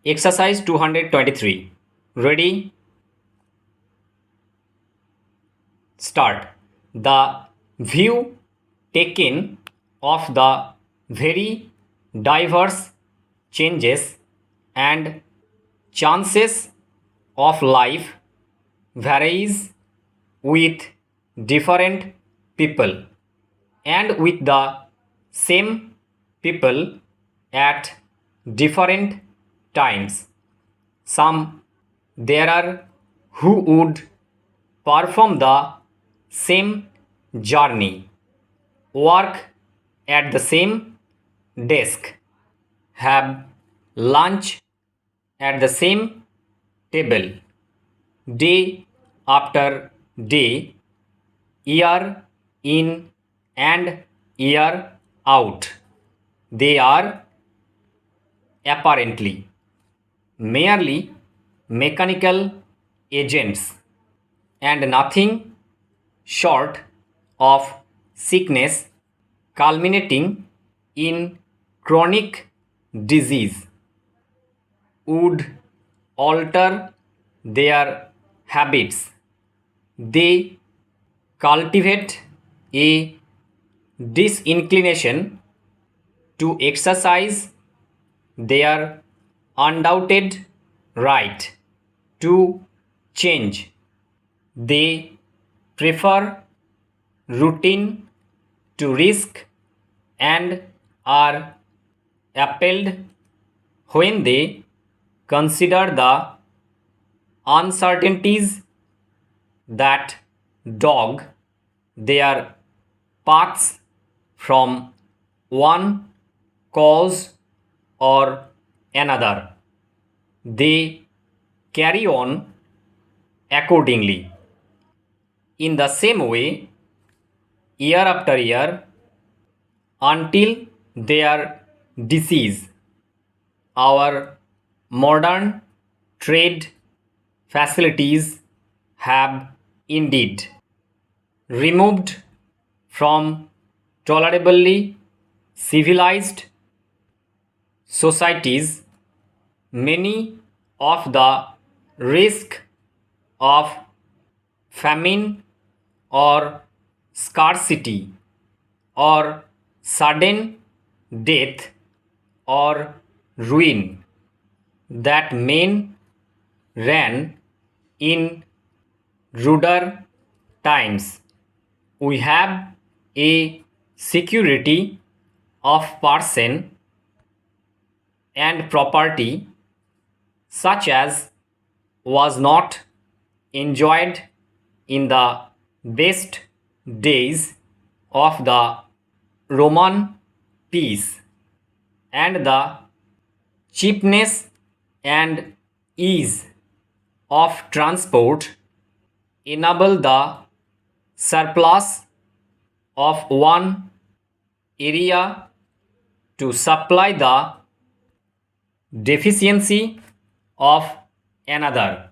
Exercise 223. Ready? Start. The view taken of the very diverse changes and chances of life varies with different people and with the same people at different times. Some there are who would perform the same journey, work at the same desk, have lunch at the same table, day after day, year in and year out. They are apparently merely mechanical agents and nothing short of sickness culminating in chronic disease would alter their habits. They cultivate a disinclination to exercise their undoubted right to change. They prefer routine to risk and are appalled when they consider the uncertainties that dog their paths from one cause or another. They carry on accordingly. In the same way, year after year, until their disease, our modern trade facilities have indeed removed from tolerably civilized societies many of the risk of famine or scarcity or sudden death or ruin that men ran in ruder times. We have a security of person and property such as was not enjoyed in the best days of the Roman peace, and the cheapness and ease of transport enable the surplus of one area to supply the deficiency of another.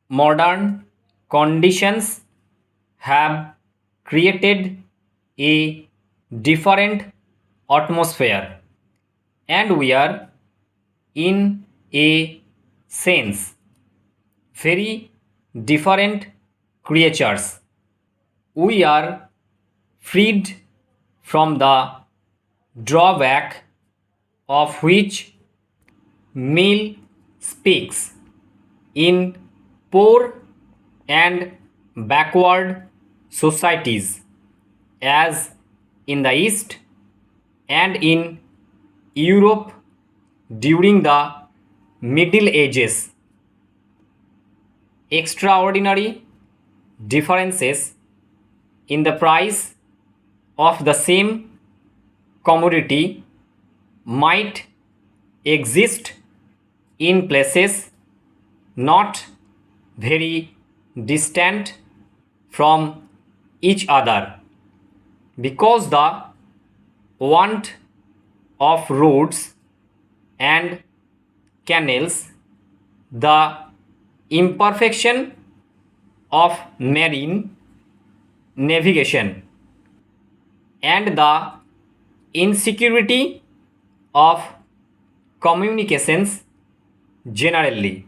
Modern conditions have created a different atmosphere, and we are, in a sense, very different creatures. We are freed from the drawback of which Mill speaks in poor and backward societies, as in the East and in Europe during the Middle Ages. Extraordinary differences in the price of the same commodity might exist in places not very distant from each other, because the want of roads and canals, the imperfection of marine navigation, and the insecurity of communications generally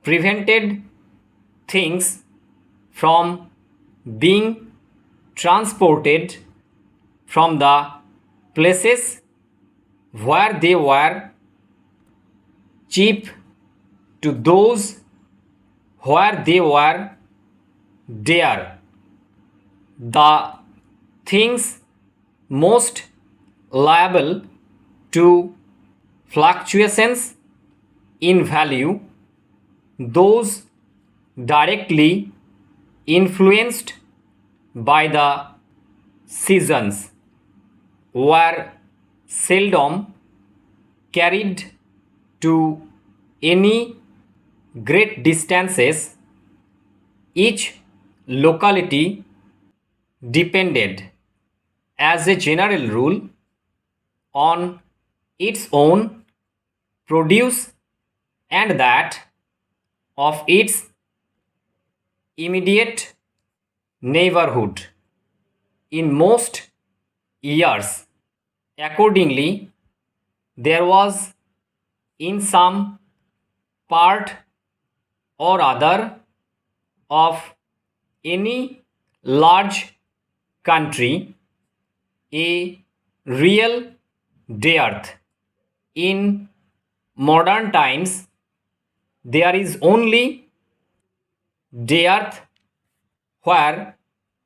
prevented things from being transported from the places where they were cheap to those where they were dear. The things most liable to fluctuations in value, those directly influenced by the seasons, were seldom carried to any great distances. Each locality depended, as a general rule, on its own produce and that of its immediate neighborhood in most years. Accordingly, there was in some part or other of any large country a real dearth. In modern times, there is only dearth where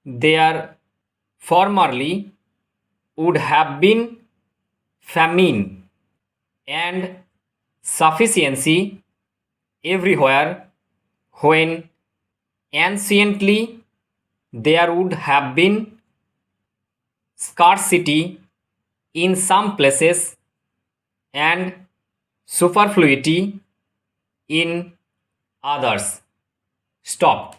there formerly would have been famine, and sufficiency everywhere when anciently there would have been scarcity in some places and superfluity in others. Stop.